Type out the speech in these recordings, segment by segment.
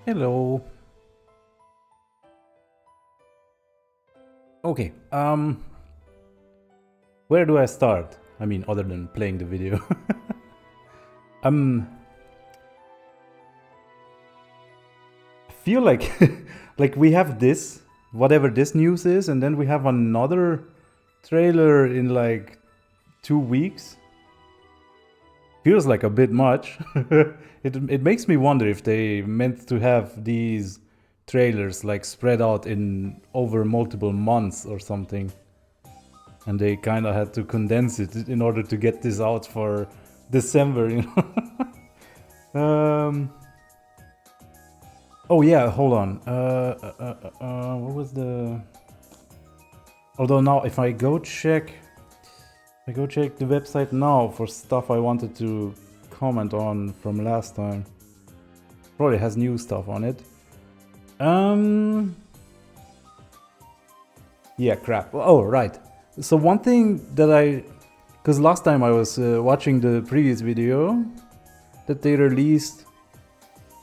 Hello. Okay, where do I start? I mean, other than playing the video. I feel like like we have this, whatever this news is, and then we have another trailer in like 2 weeks. Feels like a bit much. It makes me wonder if they meant to have these trailers like spread out in over multiple months or something, and they kind of had to condense it in order to get this out for December, you know. Oh yeah, hold on. What was the? Although now, if I go check the website now for stuff I wanted to comment on from last time. Probably has new stuff on it. Yeah, crap. Oh, right. So one thing that because last time I was watching the previous video that they released,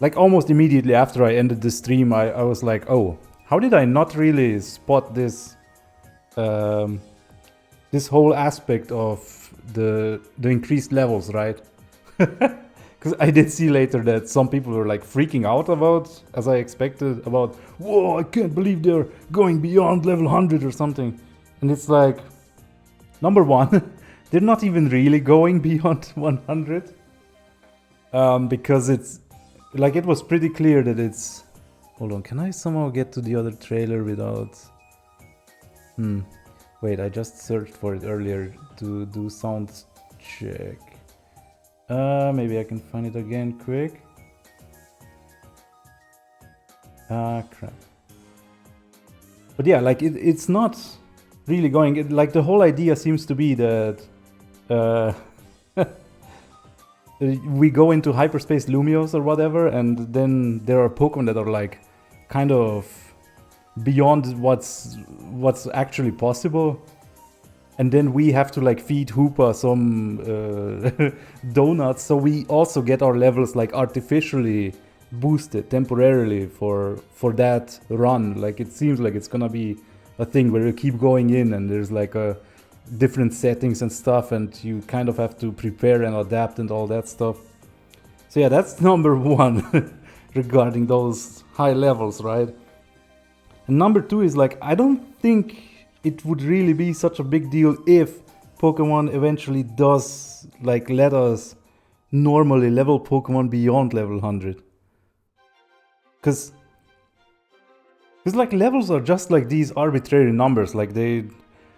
like almost immediately after I ended the stream, I was like, oh, how did I not really spot this this whole aspect of the increased levels, right? Because I did see later that some people were like freaking out about, as I expected, about, whoa, I can't believe they're going beyond level 100 or something. And it's like, number one, they're not even really going beyond 100. Because it's, like, it was pretty clear that it's... Hold on, can I somehow get to the other trailer without... Wait, I just searched for it earlier to do sound check. Maybe I can find it again quick. Crap. But yeah, like it's not really going. Like the whole idea seems to be that we go into hyperspace Lumios or whatever, and then there are Pokemon that are like kind of beyond what's actually possible, and then we have to like feed Hoopa some donuts, so we also get our levels like artificially boosted temporarily for that run. Like it seems like it's gonna be a thing where you keep going in and there's like a different settings and stuff, and you kind of have to prepare and adapt and all that stuff. So yeah, that's number one regarding those high levels, right? And number two is like, I don't think it would really be such a big deal if Pokemon eventually does like let us normally level Pokemon beyond level 100. Because like levels are just like these arbitrary numbers. Like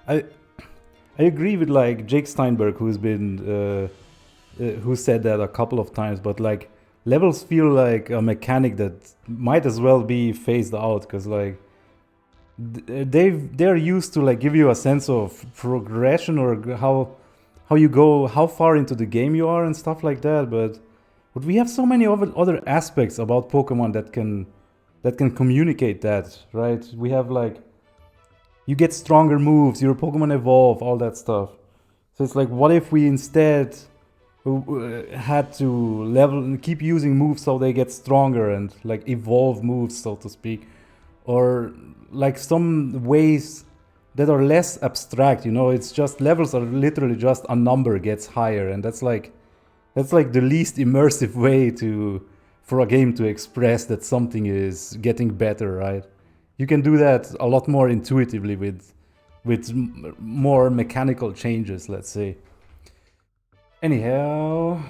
I agree with like Jake Steinberg, who's been who said that a couple of times, but like levels feel like a mechanic that might as well be phased out, because like they're used to like give you a sense of progression or how you go, how far into the game you are and stuff like that. But we have so many other aspects about Pokemon that can communicate that, right? We have like, you get stronger moves, your Pokemon evolve, all that stuff. So it's like, what if we instead had to keep using moves so they get stronger and like evolve moves, so to speak, or like some ways that are less abstract, you know? It's just levels are literally just a number gets higher, and that's like the least immersive way for a game to express that something is getting better, right? You can do that a lot more intuitively with more mechanical changes, let's say. Anyhow,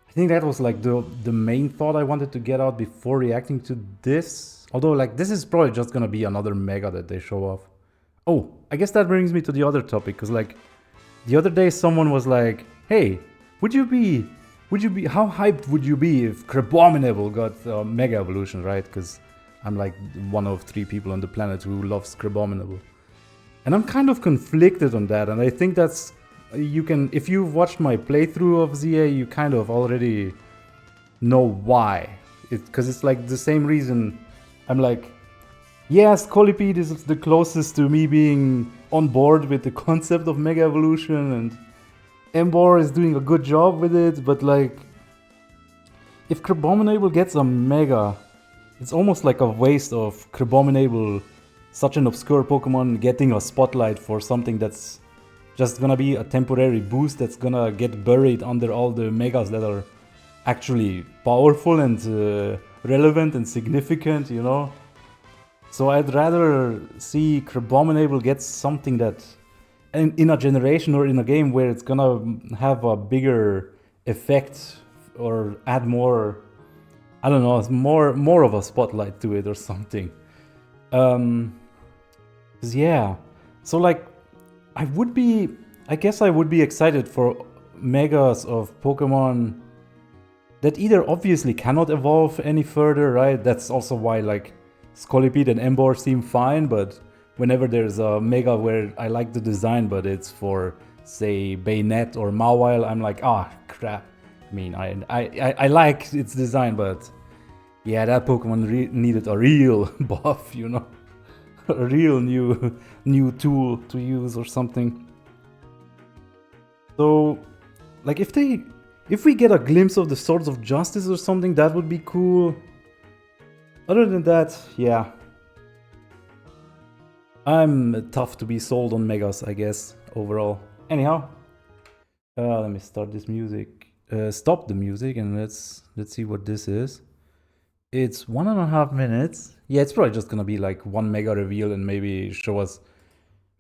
I think that was like the main thought I wanted to get out before reacting to this. Although like this is probably just gonna be another mega that they show off. Oh, I guess that brings me to the other topic, because like the other day someone was like, hey, would you be how hyped would you be if Crabominable got mega evolution, right? Because I'm like one of 3 people on the planet who loves Crabominable. And I'm kind of conflicted on that, and I think that's, you can, if you've watched my playthrough of ZA, you kind of already know why. Because it's like the same reason I'm like, yes, Colipede is the closest to me being on board with the concept of Mega Evolution, and Emboar is doing a good job with it, but like, if Crabominable gets a Mega, It's almost like a waste of Crabominable, such an obscure Pokemon, getting a spotlight for something that's just gonna be a temporary boost that's gonna get buried under all the megas that are actually powerful and relevant and significant, you know? So I'd rather see Crabominable get something that, in a generation or in a game where it's gonna have a bigger effect or add more, I don't know, more of a spotlight to it or something. 'Cause yeah, so like I guess I would be excited for megas of Pokemon that either obviously cannot evolve any further, right? That's also why like Scolipede and Emboar seem fine, but whenever there's a mega where I like the design, but it's for, say, Bayonet or Mawile, I'm like, ah, crap. I mean, I like its design, but yeah, that Pokemon needed a real buff, you know? A real new tool to use or something. So, like, if we get a glimpse of the Swords of Justice or something, that would be cool. Other than that, yeah. I'm tough to be sold on Megas, I guess, overall. Anyhow, let me start this music. Stop the music and let's see what this is. It's 1.5 minutes. Yeah, it's probably just gonna be like one mega reveal and maybe show us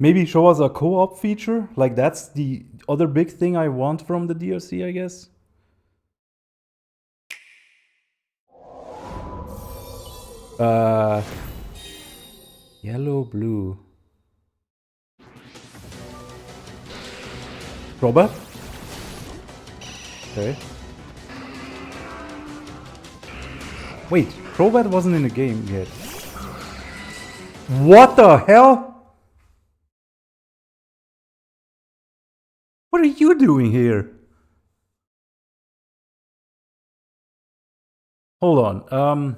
a co-op feature. Like that's the other big thing I want from the DLC, I guess. Yellow, blue. Robot? Okay. Wait, Crobat wasn't in the game yet. What the hell? What are you doing here? Hold on.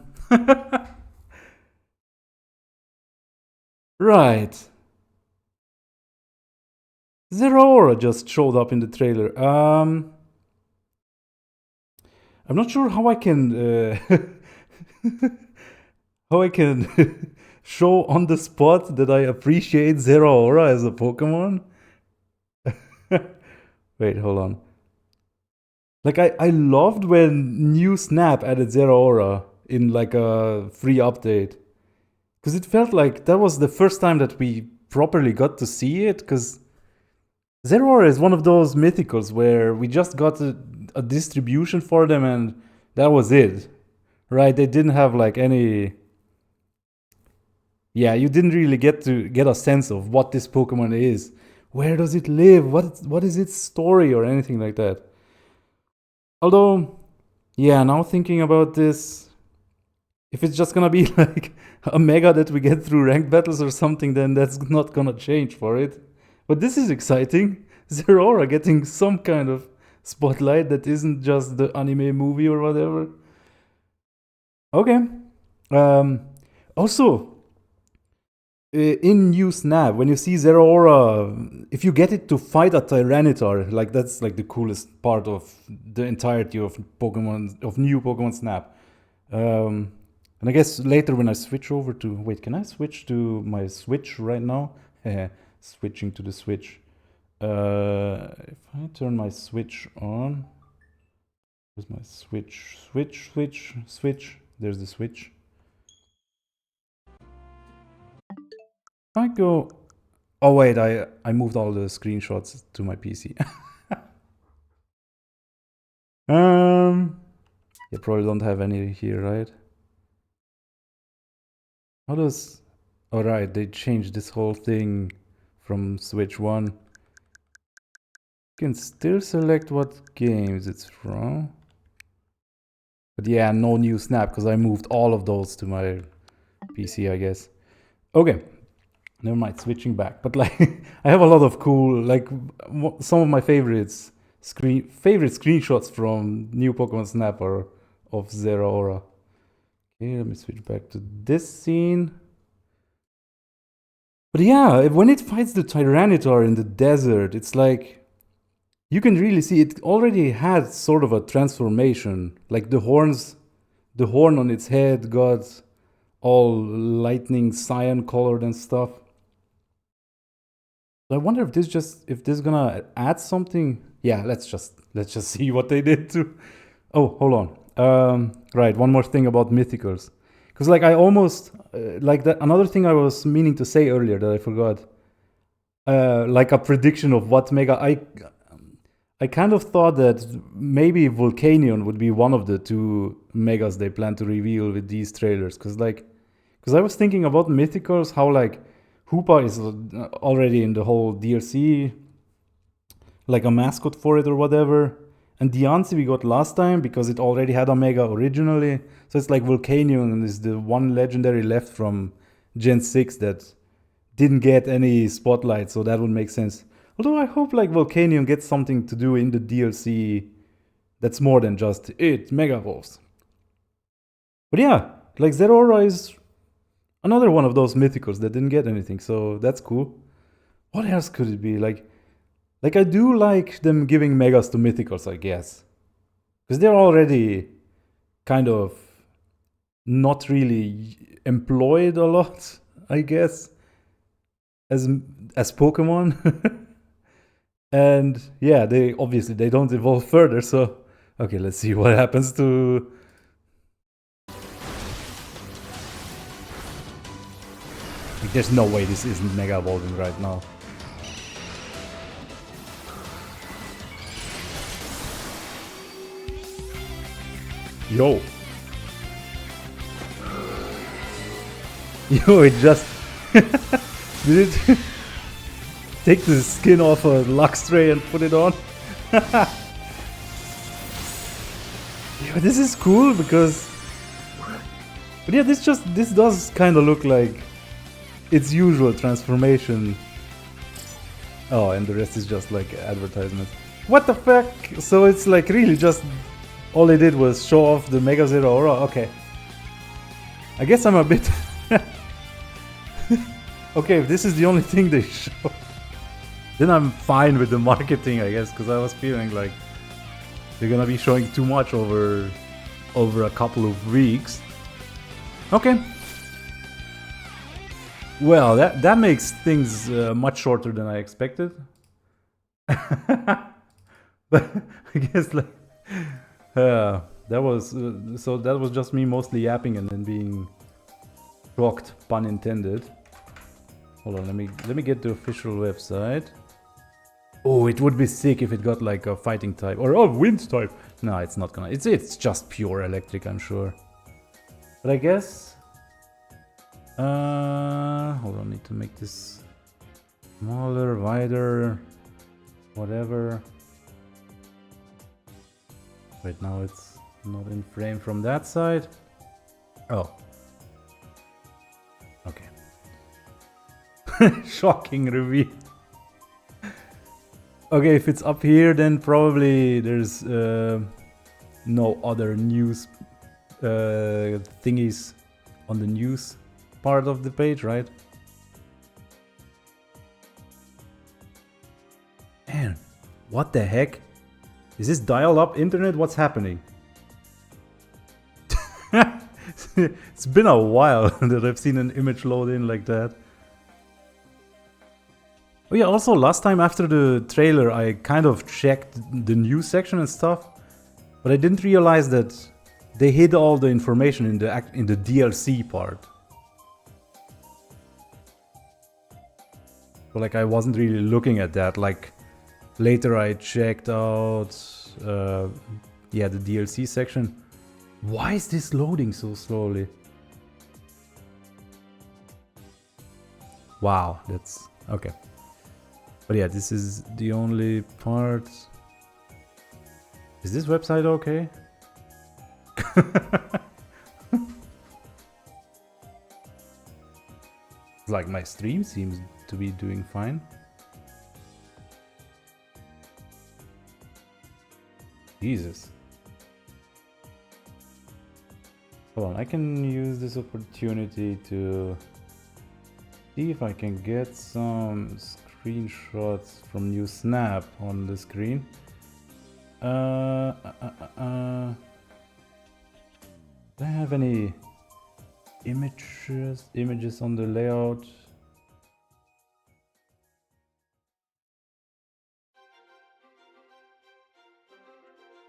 Right. Zeraora just showed up in the trailer. I'm not sure how I can how I can show on the spot that I appreciate Zeraora as a Pokemon. Wait, hold on. Like I loved when New Snap added Zeraora in like a free update. Because it felt like that was the first time that we properly got to see it. Because Zeraora is one of those mythicals where we just got a distribution for them and that was it. Right? They didn't have like any... Yeah, you didn't really get a sense of what this Pokemon is. Where does it live? What is its story or anything like that? Although, yeah, now thinking about this, if it's just gonna be like a mega that we get through ranked battles or something, then that's not gonna change for it. But this is exciting. Zeraora getting some kind of spotlight that isn't just the anime movie or whatever. Okay. Also, in New Snap, when you see Zeraora, if you get it to fight a Tyranitar, like that's like the coolest part of the entirety of Pokemon, of New Pokemon Snap. And I guess later when I switch over to... Wait, can I switch to my Switch right now? Switching to the Switch. If I turn my Switch on... Where's my Switch? Switch. There's the Switch. If I go... Oh wait, I moved all the screenshots to my PC. You probably don't have any here, right? How does... Alright, they changed this whole thing from Switch 1. You can still select what games it's from. But yeah, no New Snap, because I moved all of those to my PC, I guess. Okay. Never mind, switching back. But like, I have a lot of cool, like, some of my favorite screenshots from New Pokemon Snap are of Zeraora. Okay, let me switch back to this scene. But yeah, when it fights the Tyranitar in the desert, it's like, you can really see it already had sort of a transformation. Like the horn on its head got all lightning cyan colored and stuff. I wonder if this is gonna add something. Yeah, let's just see what they did to. Oh, hold on. Right, one more thing about mythicals, because like I almost like that. Another thing I was meaning to say earlier that I forgot. Like a prediction of what mega. I kind of thought that maybe Volcanion would be one of the two megas they plan to reveal with these trailers, because I was thinking about mythicals, how like Hoopa is already in the whole DLC, like a mascot for it or whatever. And Diancie we got last time because it already had a mega originally. So it's like Volcanion is the one legendary left from Gen 6 that didn't get any spotlight, so that would make sense. Although I hope like Volcanion gets something to do in the DLC that's more than just it Mega Evolves. But yeah, like Zeraora is another one of those mythicals that didn't get anything, so that's cool. What else could it be? Like I do like them giving megas to mythicals, I guess. Because they're already kind of not really employed a lot, I guess, as Pokemon. And yeah, they obviously they don't evolve further, so okay, let's see what happens to. Like, there's no way this isn't mega evolving right now. Yo. Yo, it just did it take the skin off a Luxray and put it on. Yo, this is cool because, but yeah, this does kind of look like its usual transformation. Oh, and the rest is just like advertisement. What the fuck? So it's like really just all they did was show off the Mega Zeraora. Okay, I guess I'm a bit. Okay, if this is the only thing they show, then I'm fine with the marketing, I guess, because I was feeling like they're gonna be showing too much over a couple of weeks. Okay. Well, that makes things much shorter than I expected. But I guess like that was so that was just me mostly yapping and then being shocked, pun intended. Hold on, let me get the official website. Oh, it would be sick if it got like a fighting type or wind type. No, it's not gonna. It's just pure electric, I'm sure. But I guess. Hold on, need to make this smaller, wider, whatever. Right now it's not in frame from that side. Oh. Okay. Shocking reveal. Okay, if it's up here, then probably there's no other news thingies on the news part of the page, right? Man, what the heck? Is this dial-up internet? What's happening? It's been a while that I've seen an image load in like that. Oh yeah, also last time after the trailer I kind of checked the news section and stuff, but I didn't realize that they hid all the information in the DLC part. So like I wasn't really looking at that. Like later I checked out yeah, the DLC section. Why is this loading so slowly? Wow, that's okay. But yeah, this is the only part. Is this website okay? Like my stream seems to be doing fine. Jesus. Hold on, I can use this opportunity to see if I can get some screenshots from new Snap on the screen. Do I have any images on the layout.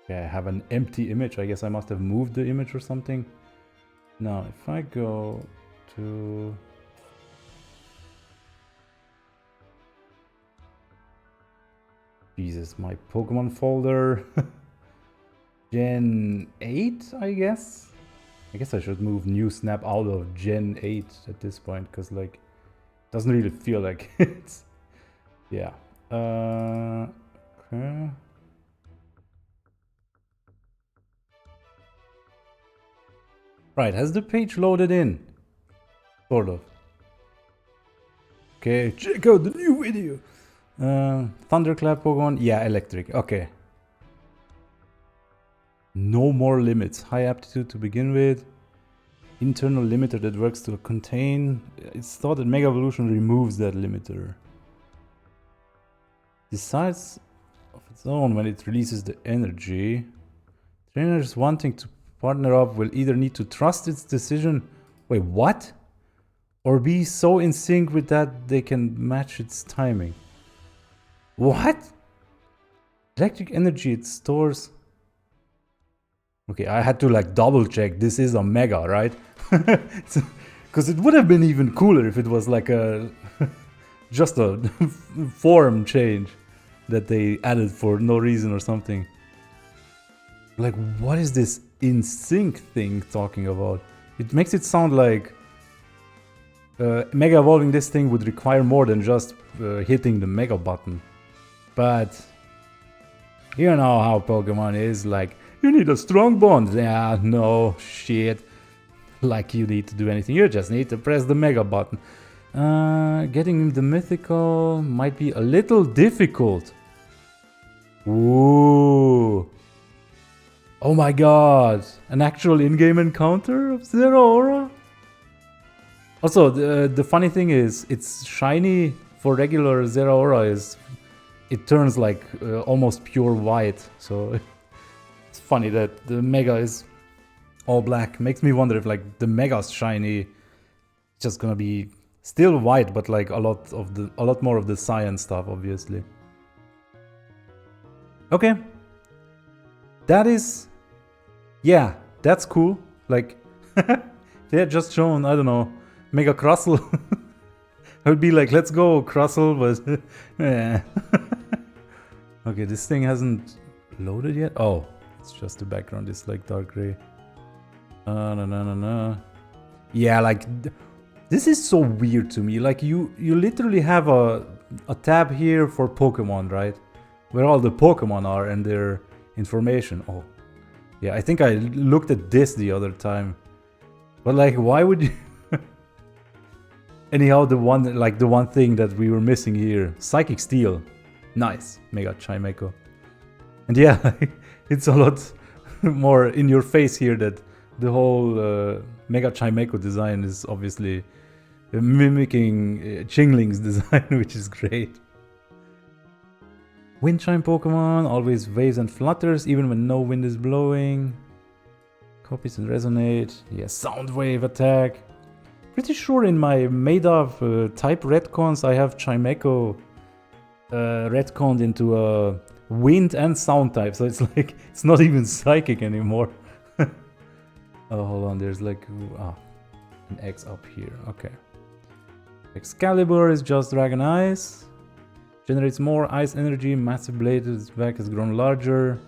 Okay, I have an empty image. I guess I must have moved the image or something. Now, if I go to... Jesus, my Pokemon folder. Gen 8, I guess? I guess I should move New Snap out of Gen 8 at this point, because, like, it doesn't really feel like it's... Yeah. Okay. Right, has the page loaded in? Sort of. Okay, check out the new video. Thunderclap Pokemon. Yeah, electric. Okay. No more limits. High aptitude to begin with. Internal limiter that works to contain. It's thought that Mega Evolution removes that limiter. Decides of its own when it releases the energy. Trainers wanting to partner up will either need to trust its decision. Wait, what? Or be so in sync with that they can match its timing. What? Electric energy it stores. Okay, I had to like double check. This is a Mega, right? Because it would have been even cooler if it was like a just a form change that they added for no reason or something. Like, what is this in sync thing talking about? It makes it sound like Mega evolving this thing would require more than just hitting the Mega button. But you know how Pokemon is, like, you need a strong bond. Yeah, no shit. Like you need to do anything, you just need to press the Mega button. Getting the mythical might be a little difficult. Ooh. Oh my god. An actual in-game encounter of Zeraora? Also, the funny thing is, it's shiny for regular Zeraora is... It turns like almost pure white, so it's funny that the Mega is all black. Makes me wonder if like the Mega's shiny, it's just gonna be still white, but like a lot more of the science stuff, obviously. Okay, that is, yeah, that's cool. Like they had just shown, I don't know, Mega Crustle. I would be like, let's go Crustle, but yeah. Okay, this thing hasn't loaded yet. Oh, it's just the background is like dark gray. No. Yeah, like this is so weird to me. Like you literally have a tab here for Pokemon, right? Where all the Pokemon are and their information. Oh, yeah, I think I looked at this the other time. But like, why would you? Anyhow, the one thing that we were missing here, Psychic Steel. Nice, Mega Chimecho. And yeah, it's a lot more in your face here that the whole Mega Chimecho design is obviously mimicking Chingling's design, which is great. Wind Chime Pokemon, always waves and flutters even when no wind is blowing. Copies and resonate. Yeah, sound wave attack. Pretty sure in my made-up type retcons I have Chimecho retconned into a wind and sound type, so it's like it's not even psychic anymore. Oh, hold on, there's like an X up here. Okay. Excalibur is just Dragon Ice. Generates more ice energy. Massive blade, its back has grown larger.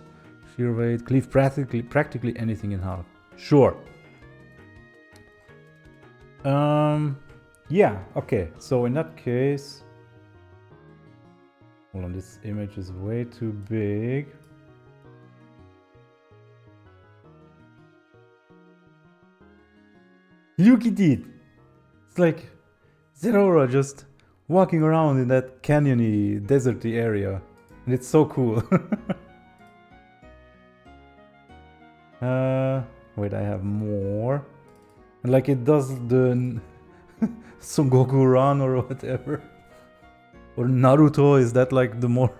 Sheer weight, cleave practically anything in half. Sure. Yeah, okay. So in that case, hold on, this image is way too big. Look at it! It's like Zeraora just walking around in that canyony, deserty area. And it's so cool. Wait, I have more. And like it does the Son Goku run or whatever. Or Naruto, is that like the more...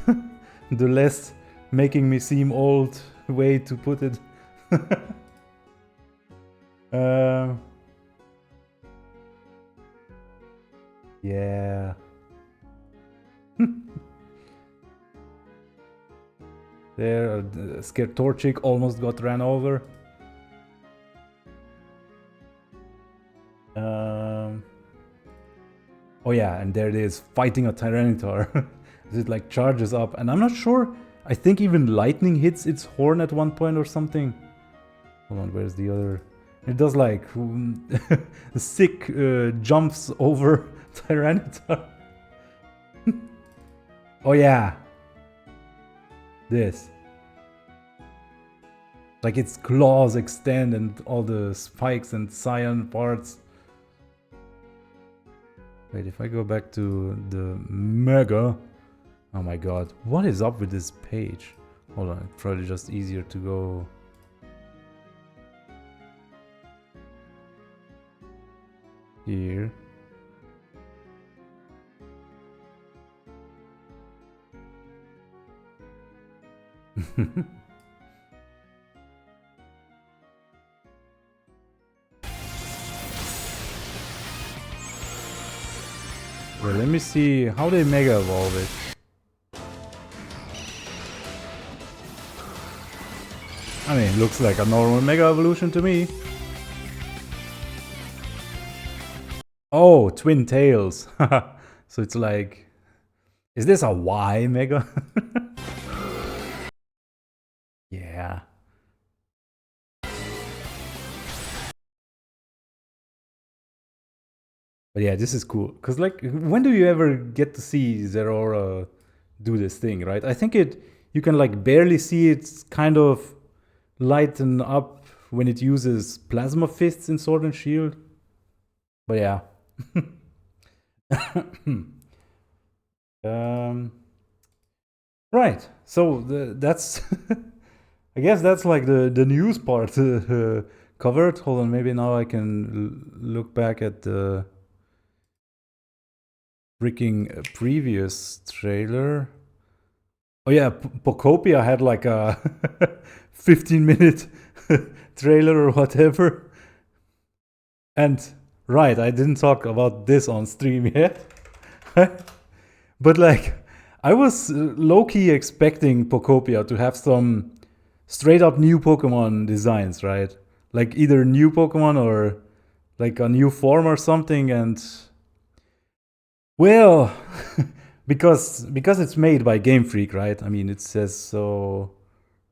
the less making me seem old way to put it? Yeah. There, scared Torchic almost got ran over. Oh yeah, and there it is, fighting a Tyranitar. It like charges up, and I'm not sure. I think even lightning hits its horn at one point or something. Hold on, where's the other? It does like sick jumps over Tyranitar. Oh yeah, this. Like its claws extend and all the spikes and cyan parts. Wait, if I go back to the Mega... Oh my god, what is up with this page? Hold on, it's probably just easier to go... here. Well, let me see how they Mega Evolve it. I mean, it looks like a normal Mega Evolution to me. Oh, Twin Tails. So it's like... Is this a Y Mega? Yeah. But yeah, this is cool. Because, like, when do you ever get to see Zeraora do this thing, right? I think you can, like, barely see it kind of lighten up when it uses Plasma Fists in Sword and Shield. But yeah. Right. So that's... I guess that's like the news part covered. Hold on, maybe now I can look back at the freaking previous trailer. Oh yeah, Pokopia had like a 15-minute trailer or whatever. And right, I didn't talk about this on stream yet. But like, I was low-key expecting Pokopia to have some straight up new Pokemon designs, right? Like either new Pokemon or like a new form or something. And well, because it's made by Game Freak, right? I mean, it says so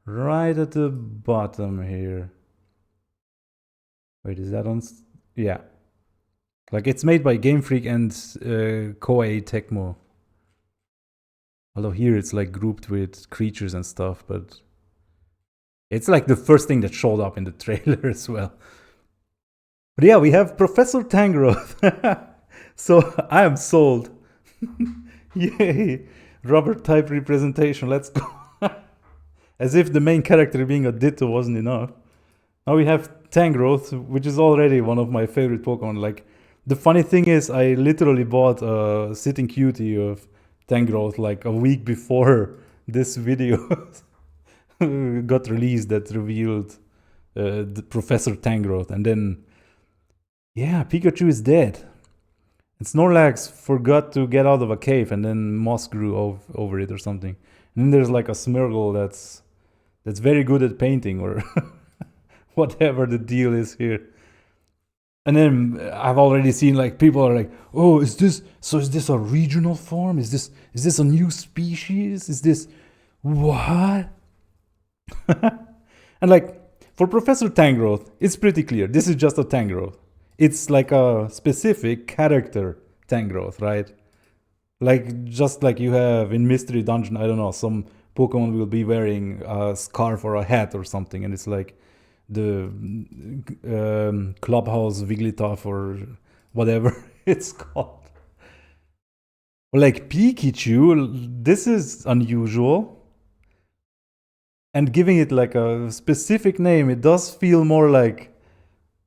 right at the bottom here. Wait, is that on? Yeah. Like it's made by Game Freak and Koei Tecmo. Although here it's like grouped with creatures and stuff, but it's like the first thing that showed up in the trailer as well. But yeah, we have Professor Tangrowth. So I am sold. Yay! Rubber type representation, let's go. As if the main character being a Ditto wasn't enough. Now we have Tangrowth, which is already one of my favorite Pokemon. Like, the funny thing is, I literally bought a Sitting Cutie of Tangrowth like a week before this video got released that revealed the Professor Tangrowth. And then, yeah, Pikachu is dead. And Snorlax forgot to get out of a cave, and then moss grew over it or something. And then there's like a Smeargle that's very good at painting or whatever the deal is here. And then I've already seen like people are like, oh, is this a regional form? Is this a new species? Is this what? And like for Professor Tangrowth, it's pretty clear. This is just a Tangrowth. It's like a specific character Tangrowth, right? Like just like you have in Mystery Dungeon, I don't know, some Pokemon will be wearing a scarf or a hat or something, and it's like the Clubhouse Wigglytuff or whatever it's called. Or like Pikachu, this is unusual. And giving it like a specific name, it does feel more like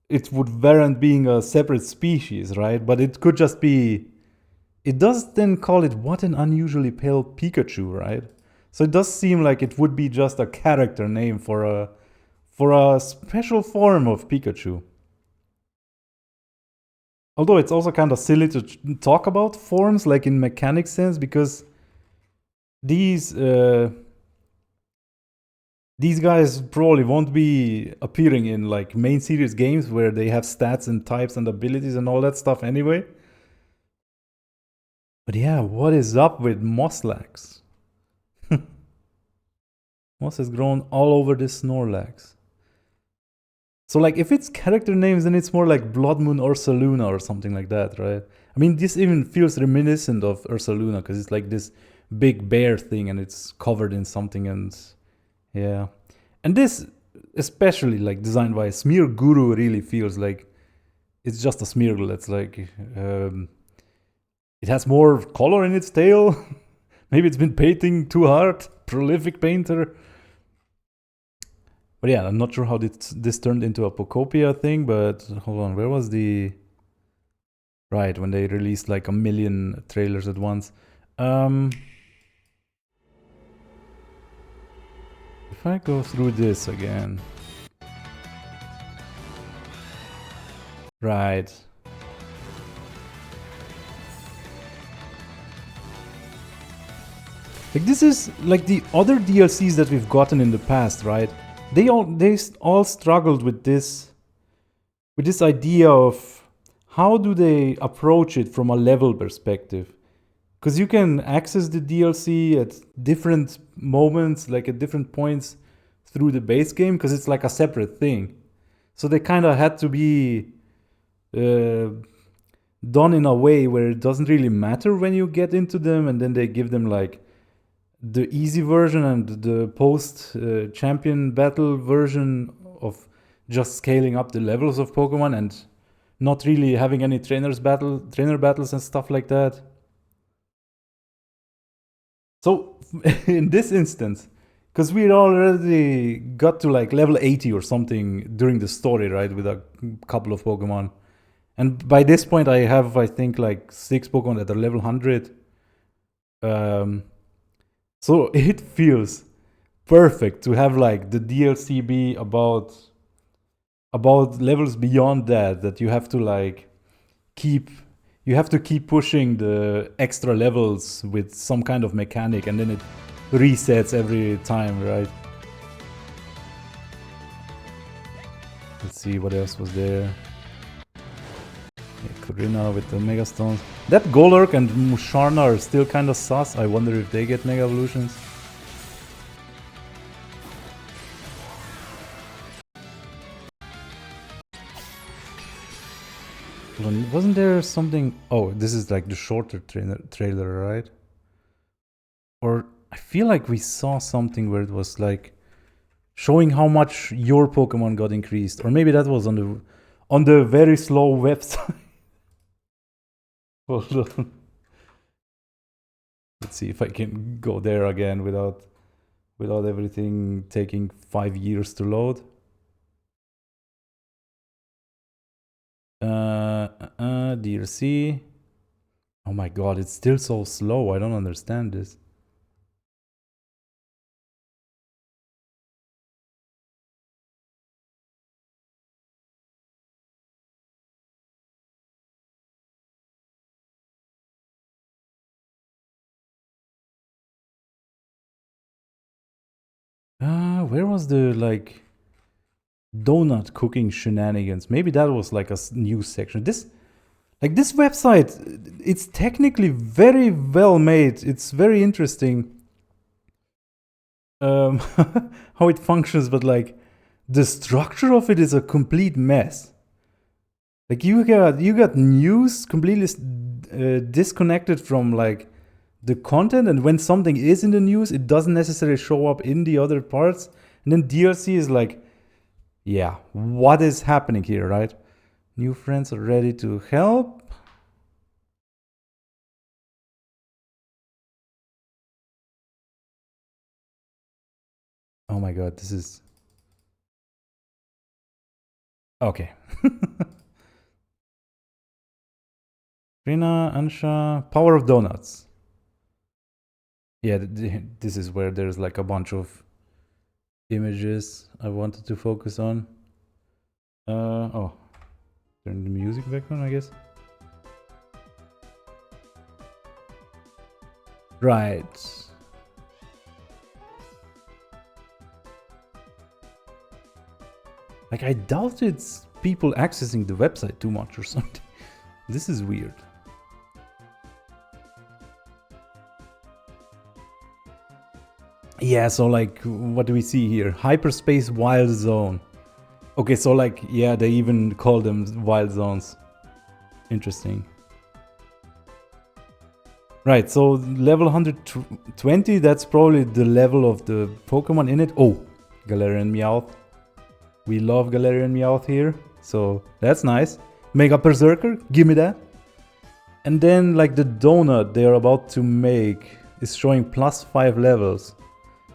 it would warrant being a separate species, right? But it could just be... It does then call it What an Unusually Pale Pikachu, right? So it does seem like it would be just a character name for a special form of Pikachu. Although it's also kind of silly to talk about forms like in mechanic sense, because these guys probably won't be appearing in like main series games where they have stats and types and abilities and all that stuff anyway. But yeah, what is up with Moslax? Moss has grown all over this Snorlax. So like if it's character names, then it's more like Blood Moon Ursaluna or something like that, right? I mean, this even feels reminiscent of Ursaluna because it's like this big bear thing and it's covered in something, and yeah. And this, especially like designed by Smear Guru, really feels like it's just a Smeargle that's like it has more color in its tail. Maybe it's been painting too hard. Prolific painter. But yeah, I'm not sure how this turned into a Pocopia thing, but hold on, where was the... Right, when they released like 1,000,000 trailers at once. If I go through this again... Right. Like this is like the other DLCs that we've gotten in the past, right? They all struggled with this idea of how do they approach it from a level perspective. Because you can access the DLC at different moments, like at different points through the base game, because it's like a separate thing. So they kind of had to be done in a way where it doesn't really matter when you get into them, and then they give them like the easy version and the post champion battle version of just scaling up the levels of Pokemon and not really having any trainer battles and stuff like that. So in this instance, because we already got to like level 80 or something during the story, right, with a couple of Pokemon. And by this point, I have, I think, like 6 Pokemon that are level 100. So it feels perfect to have like the DLC be about levels beyond that you have to like keep pushing the extra levels with some kind of mechanic, and then it resets every time, right? Let's see what else was there. Corina with the Mega Stones. That Golurk and Musharna are still kind of sus. I wonder if they get Mega Evolutions. Wasn't there something... Oh, this is like the shorter trailer, right? Or I feel like we saw something where it was like showing how much your Pokemon got increased. Or maybe that was on the very slow website. Hold on. Let's see if I can go there again without everything taking 5 years to load. DLC. Oh my god, it's still so slow. I don't understand this. Where was the like donut cooking shenanigans? Maybe that was like a news section. This website, it's technically very well made. It's very interesting how it functions, but like the structure of it is a complete mess. Like you got news completely disconnected from like the content, and when something is in the news, it doesn't necessarily show up in the other parts. And then DLC is like, yeah, what is happening here, right? New friends are ready to help. Oh my god, this is... Okay. Rina, Ansha, Power of Donuts. Yeah, this is where there's like a bunch of images I wanted to focus on. Oh, turn the music back on, I guess. Right. Like, I doubt it's people accessing the website too much or something. This is weird. Yeah, so like, what do we see here? Hyperspace Wild Zone. Okay, so like, yeah, they even call them wild zones. Interesting. Right, so level 120, that's probably the level of the Pokemon in it. Oh, Galarian Meowth. We love Galarian Meowth here, so that's nice. Mega Berserker, give me that. And then like the donut they're about to make is showing +5 levels.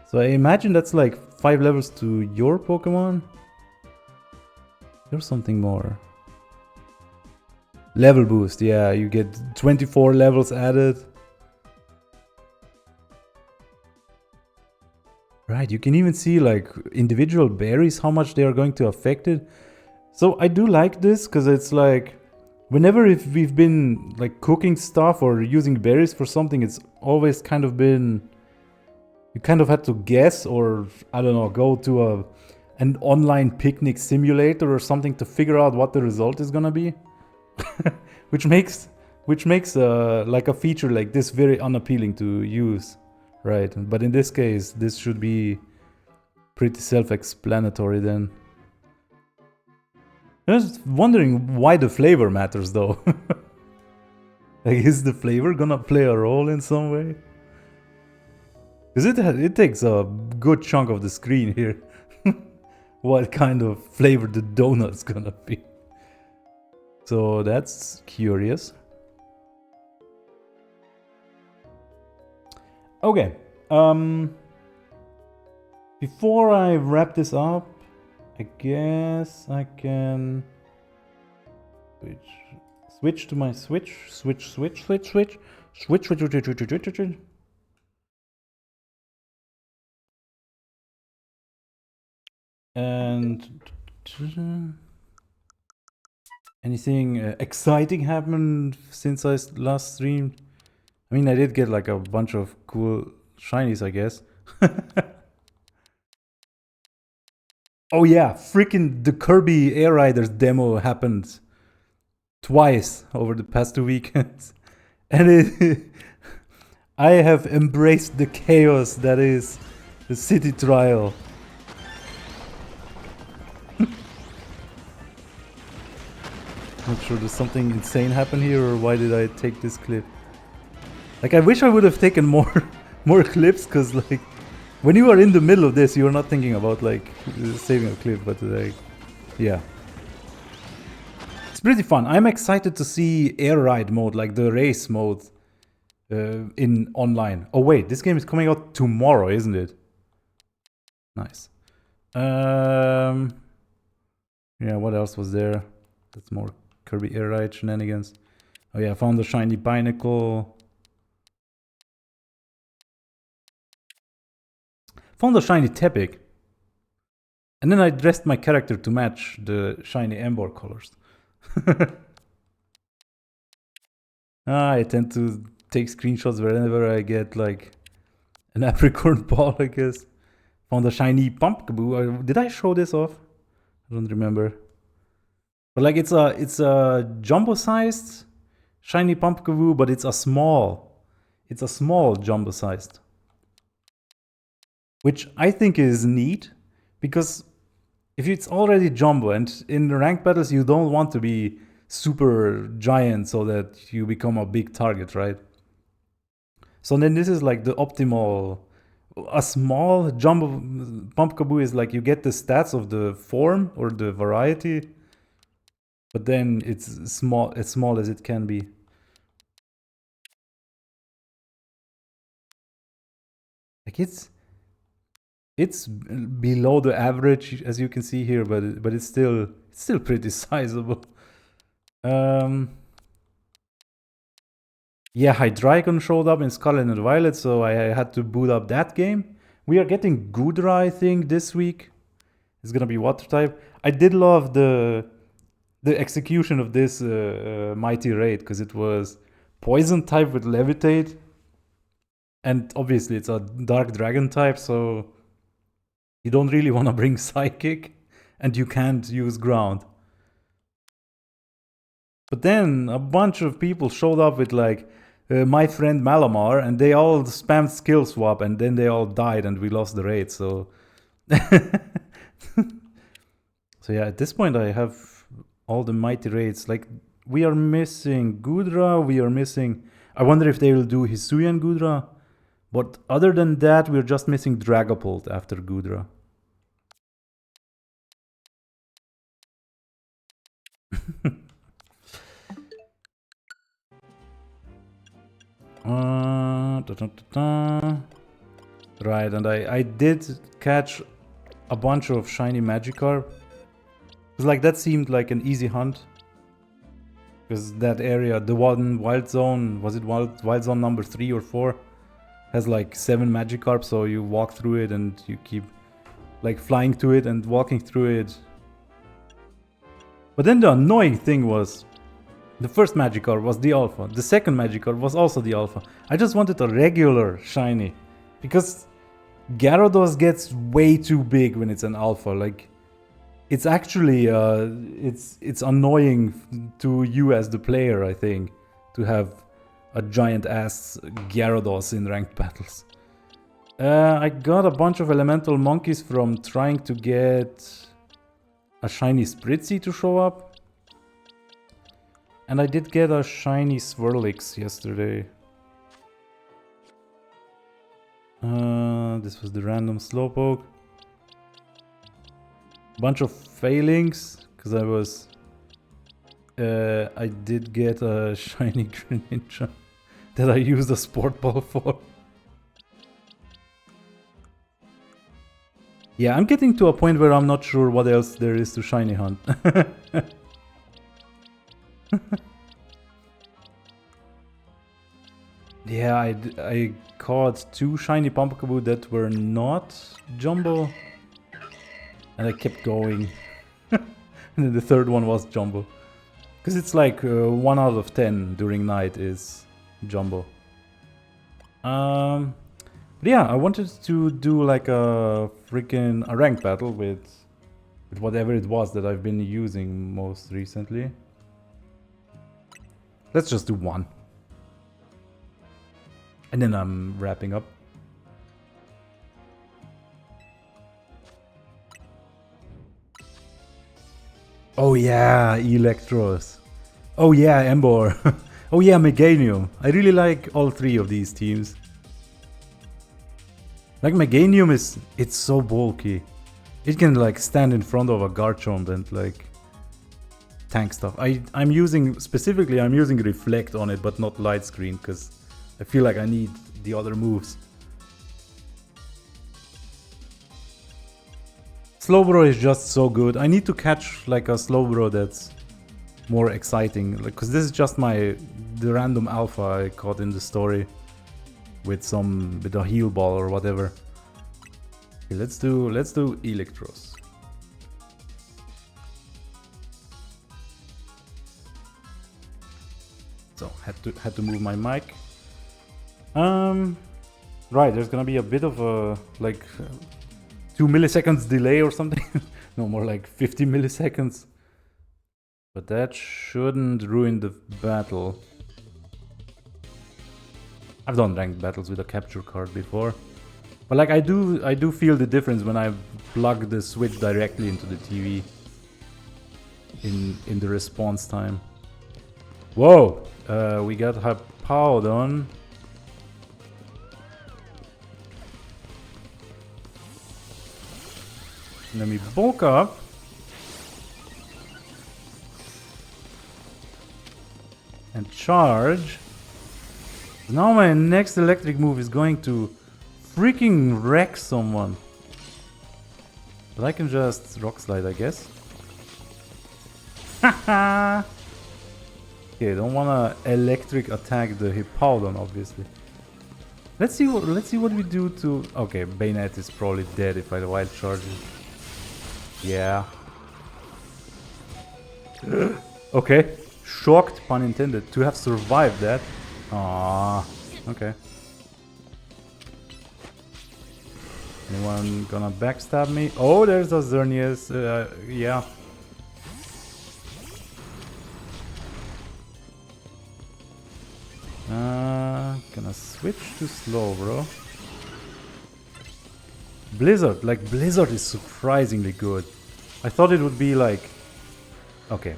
So I imagine that's like 5 levels to your Pokemon. There's something more. Level boost, yeah, you get 24 levels added. Right, you can even see like individual berries, how much they are going to affect it. So I do like this because it's like, whenever if we've been like cooking stuff or using berries for something, it's always kind of been, you kind of had to guess or, I don't know, go to an online picnic simulator or something to figure out what the result is gonna be. which makes like a feature like this very unappealing to use. Right, but in this case, this should be pretty self-explanatory then. I was wondering why the flavor matters though. Like, is the flavor gonna play a role in some way? Because it takes a good chunk of the screen here. What kind of flavor the donut's gonna be. So that's curious. Okay, before I wrap this up, I guess I can switch to my switch. And anything exciting happened since I last streamed? I mean, I did get like a bunch of cool shinies, I guess. Oh yeah, freaking the Kirby Air Riders demo happened twice over the past 2 weekends. And I have embraced the chaos that is the city trial. Not sure, there's something insane happen here, or why did I take this clip? Like, I wish I would have taken more clips, because like, when you are in the middle of this, you're not thinking about like saving a clip, but like, yeah. It's pretty fun. I'm excited to see air ride mode, like the race mode, in online. Oh wait, this game is coming out tomorrow, isn't it? Nice. Yeah, what else was there? That's more Kirby Air Ride shenanigans. Oh yeah, I found the shiny Binacle. Found a shiny Tepig. And then I dressed my character to match the shiny Ember colors. I tend to take screenshots whenever I get like an apricorn ball, I guess. Found a shiny Pumpkaboo. Did I show this off? I don't remember. But like, it's a jumbo-sized shiny Pumpkaboo, but it's a small jumbo-sized. Which I think is neat, because if it's already jumbo, and in ranked battles you don't want to be super giant so that you become a big target, right? So then this is like the optimal. A small jumbo Pumpkaboo is like, you get the stats of the form or the variety, but then it's small, as small as it can be. Like, it's below the average, as you can see here, but it's still pretty sizable. Yeah, Hydreigon showed up in Scarlet and Violet, so I had to boot up that game. We are getting Goodra, I think, this week. It's gonna be water type. I did love the execution of this mighty raid, because it was poison type with levitate. And obviously it's a dark dragon type, so you don't really want to bring psychic, and you can't use ground. But then a bunch of people showed up with like my friend Malamar, and they all spammed skill swap, and then they all died, and we lost the raid. So, so yeah, at this point I have all the mighty raids. Like we are missing Gudra, we are missing. I wonder if they will do Hisuian Gudra. But other than that, we're just missing Dragapult after Gudra. Right, and I did catch a bunch of shiny Magikarp. Because like that seemed like an easy hunt. Because that area, the one wild zone, was it wild zone number 3 or 4? Has like 7 Magikarp, so you walk through it and you keep like flying to it and walking through it. But then the annoying thing was, the first Magikarp was the alpha, the second Magikarp was also the alpha. I just wanted a regular shiny, because Gyarados gets way too big when it's an alpha. Like, it's actually it's annoying to you as the player, I think, to have a giant ass Gyarados in ranked battles. I got a bunch of elemental monkeys from trying to get a shiny Spritzy to show up. And I did get a shiny Swirlix yesterday. This was the random Slowpoke. Bunch of failings, because I was... I did get a shiny Greninja that I used a Sport Ball for. Yeah, I'm getting to a point where I'm not sure what else there is to shiny hunt. Yeah, I caught 2 shiny Pumpkaboo that were not Jumbo. And I kept going. And then the third one was Jumbo. Because it's like 1 out of 10 during night is Jumbo. But yeah, I wanted to do like a ranked battle with whatever it was that I've been using most recently. Let's just do 1. And then I'm wrapping up. Oh yeah, Electros. Oh yeah, Embor. Oh yeah, Meganium. I really like all 3 of these teams. Like Meganium it's so bulky. It can like stand in front of a Garchomp and like tank stuff. I'm using Reflect on it, but not Light Screen, because I feel like I need the other moves. Slowbro is just so good. I need to catch like a Slowbro that's more exciting, because this is just the random alpha I caught in the story with a heal ball or whatever. Okay, let's do Electros. So had to move my mic. Right, there's gonna be a bit of a like 2 milliseconds delay or something. No, more like 50 milliseconds. But that shouldn't ruin the battle. I've done ranked battles with a capture card before. But like I do feel the difference when I plug the Switch directly into the TV in the response time. Whoa! We got Hippowdon. Let me bulk up. And charge. Now my next electric move is going to freaking wreck someone. But I can just Rock Slide, I guess. Haha! Okay, don't wanna electric attack the Hippowdon, obviously. Let's see what we do to... Okay, Bayonet is probably dead if I wild charge it. Yeah. Okay. Shocked, pun intended, to have survived that. Ah, okay. Anyone gonna backstab me? Oh, there's a Xerneas. Yeah. Gonna switch to slow, bro. Blizzard. Like, Blizzard is surprisingly good. I thought it would be like... Okay.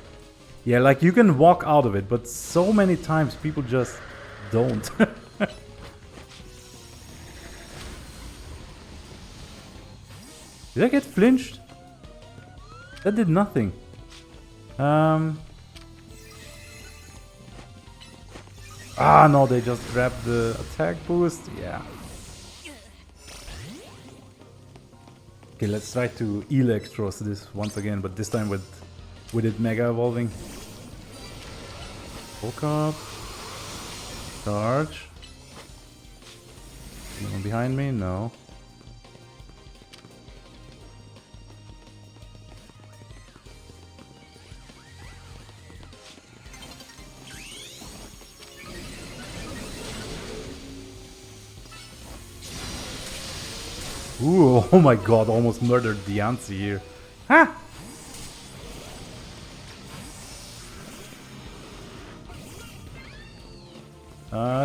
Yeah, like, you can walk out of it, but so many times people just don't. Did I get flinched? That did nothing. Ah, no, they just grabbed the attack boost. Yeah. Okay, let's try to Electros this once again, but this time with it Mega Evolving. Woke up. Charge. Anyone behind me? No. Ooh, oh my god, almost murdered the Yancy here. Ha!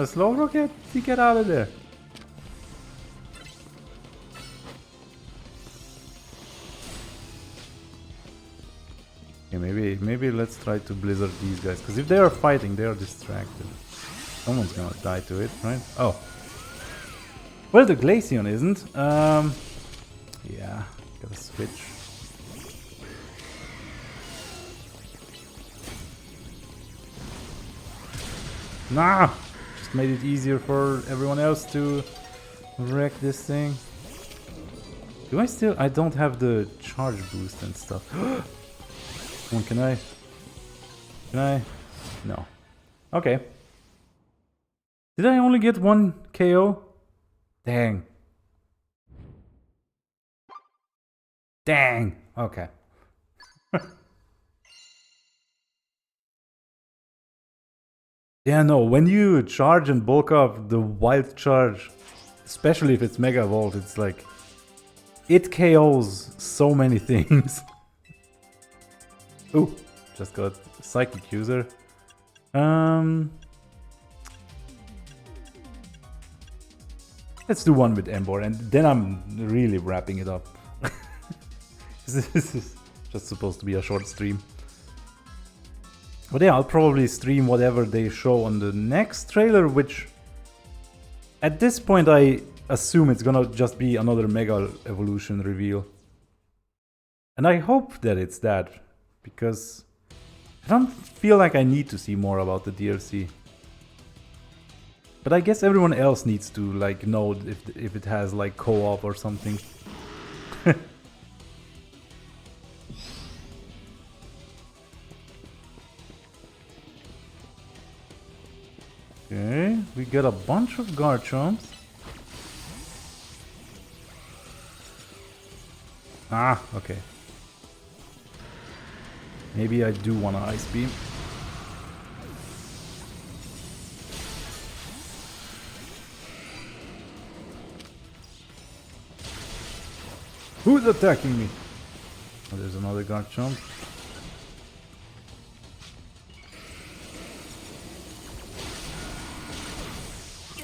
Slow rocket, you get out of there. Okay, maybe let's try to blizzard these guys, because if they are fighting, they are distracted. Someone's gonna die to it, right? Oh. Well, the Glaceon isn't. Yeah, gotta switch. Nah! Just made it easier for everyone else to wreck this thing. Do I still... I don't have the charge boost and stuff. Come on, can I? Can I? No. Okay. Did I only get one KO? Dang. Dang. Okay. Yeah, no, when you charge and bulk up the wild charge, especially if it's Mega Evolved, it's like... It KOs so many things. Ooh, just got Psychic User. Let's do one with Embor, and then I'm really wrapping it up. This is just supposed to be a short stream. But yeah, I'll probably stream whatever they show on the next trailer, which... At this point I assume it's gonna just be another Mega Evolution reveal. And I hope that it's that, because I don't feel like I need to see more about the DLC. But I guess everyone else needs to like know if it has like co-op or something. Okay, we got a bunch of Garchomps. Ah, okay. Maybe I do want to Ice Beam. Who's attacking me? Oh, there's another Garchomp.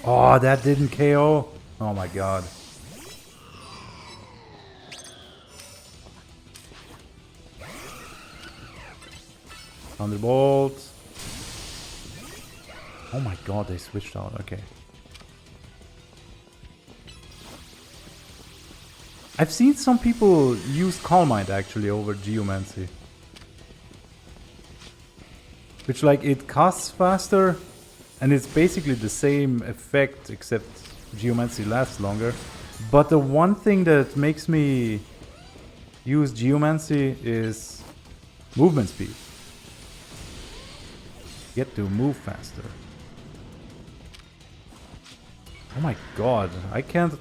Oh, that didn't KO. Oh my god. Thunderbolt. Oh my god, they switched out. Okay. I've seen some people use Calm Mind actually over Geomancy. Which, like, it casts faster and it's basically the same effect except Geomancy lasts longer. But the one thing that makes me use Geomancy is movement speed. Get to move faster. Oh my god, I can't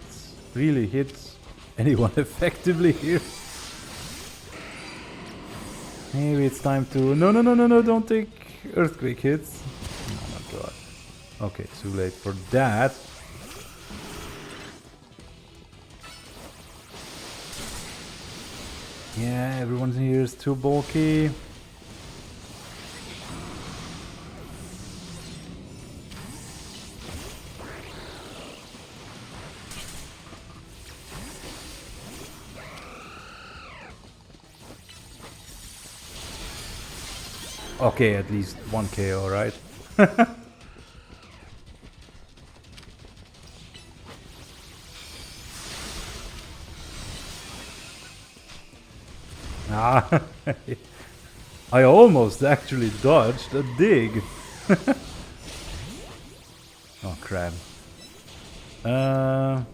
really hit anyone effectively here. Maybe it's time to... No, don't take earthquake hits. Oh my god. Okay, too late for that. Yeah, everyone here is too bulky. Okay, at least 1 KO, right? Ah, I almost actually dodged a dig. Oh crap. Yeah,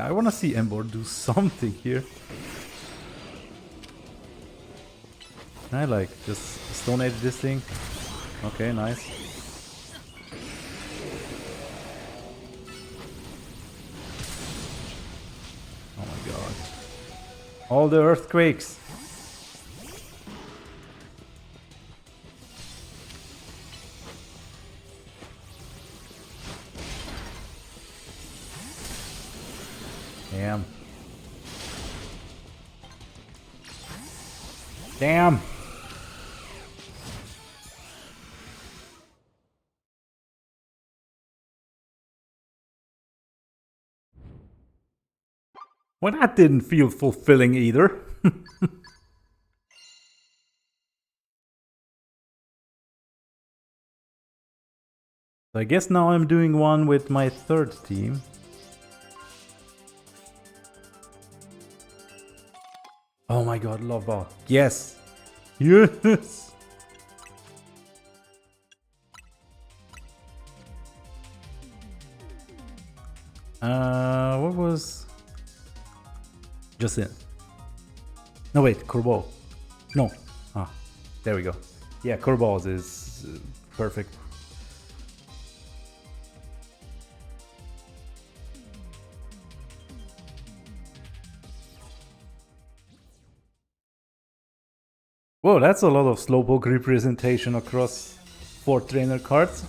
I wanna see Embor do something here. I like just Stone Age this thing. Okay, nice. Oh my god. All the earthquakes. Damn. Damn. Well, that didn't feel fulfilling either. I guess now I'm doing one with my third team. Oh my god, love ball. Yes. Yes. What was... Just in. No, wait, Corbeau. No. Ah, there we go. Yeah, Corbeau is perfect. Whoa, that's a lot of Slowpoke representation across 4 trainer cards.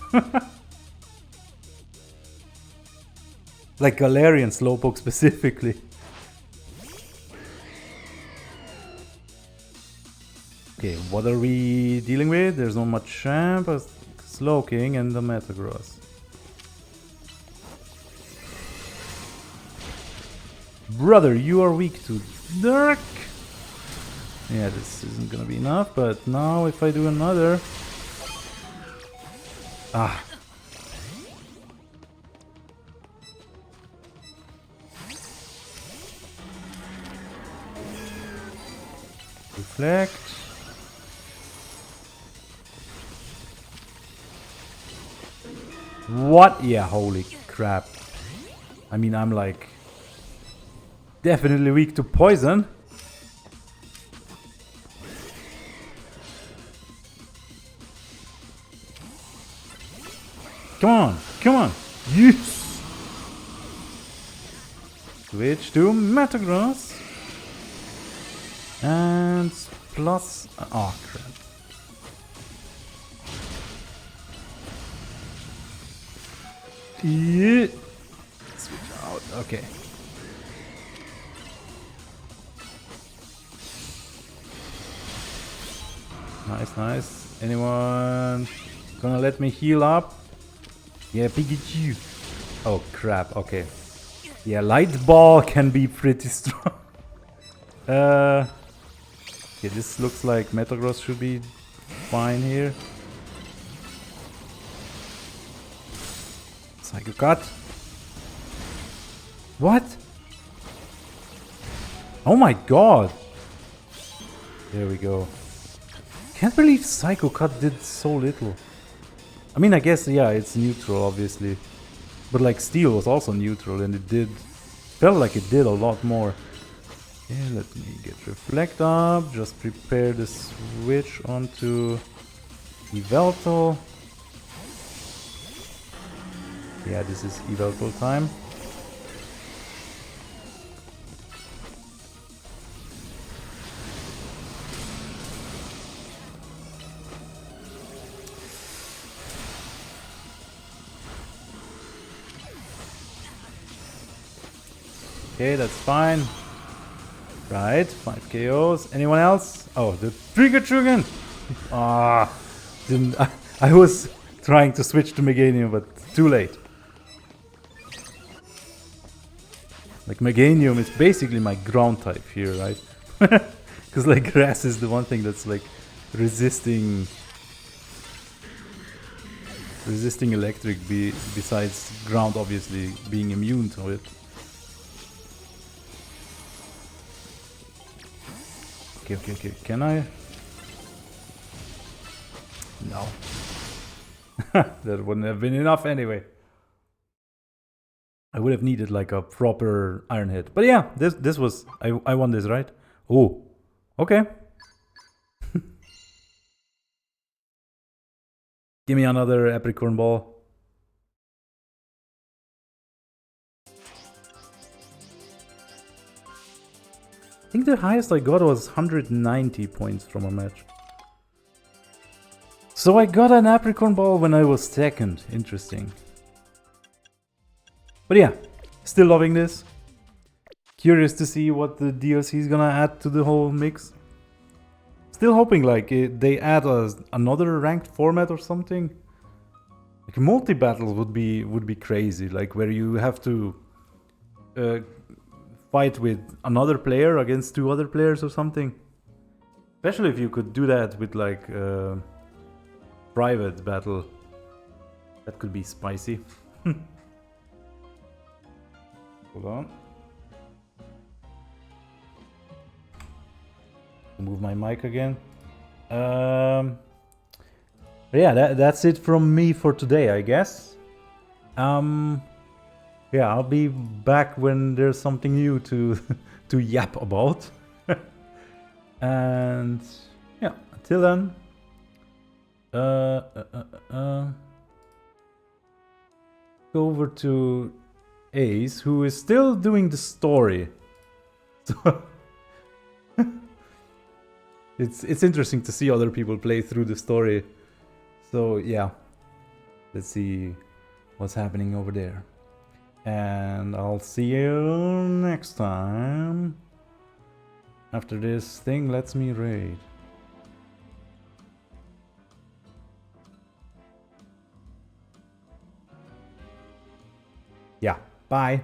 Like Galarian Slowpoke specifically. Okay, what are we dealing with? There's not much champ, a Slowking and the Metagross. Brother, you are weak to Dark. Yeah, this isn't gonna be enough, but now if I do another... Ah. Reflect. What? Yeah, holy crap. I mean, I'm like... definitely weak to poison. Come on, come on. Yes. Switch to Metagross. And plus... oh, crap. Yeah. Switch out, okay. Nice, nice. Anyone gonna let me heal up? Yeah, Pikachu. Oh crap, okay. Yeah, Light Ball can be pretty strong. Okay, this looks like Metagross should be fine here. Psycho Cut. What? Oh my god. There we go. Can't believe Psycho Cut did so little. I mean, I guess, yeah, it's neutral, obviously. But, like, Steel was also neutral, and it did... felt like it did a lot more. Okay, let me get Reflect up. Just prepare the switch onto Yveltal. Yeah, this is Yveltal time. Okay, that's fine. Right, 5 KOs. Anyone else? Oh, the Pikachu again! Ah, didn't. I was trying to switch to Meganium, but too late. Like, Meganium is basically my ground type here, right? Because, like, grass is the one thing that's, like, resisting electric besides ground obviously being immune to it. Okay. Can I? No. That wouldn't have been enough anyway. I would have needed like a proper iron hit. But yeah, this was I won this, right? Oh. Okay. Give me another apricorn ball. I think the highest I got was 190 points from a match. So I got an apricorn ball when I was second. Interesting. But yeah, still loving this. Curious to see what the DLC is gonna add to the whole mix. Still hoping like they add another ranked format or something. Like multi-battles would be crazy. Like where you have to fight with another player against 2 other players or something. Especially if you could do that with like private battle. That could be spicy. Hold on. Move my mic again. Yeah, that's it from me for today, I guess. Yeah, I'll be back when there's something new to to yap about. And yeah, until then. Go over to Ace, who is still doing the story. So it's interesting to see other people play through the story. So yeah, let's see what's happening over there. And I'll see you next time. After this thing lets me raid. Yeah, bye.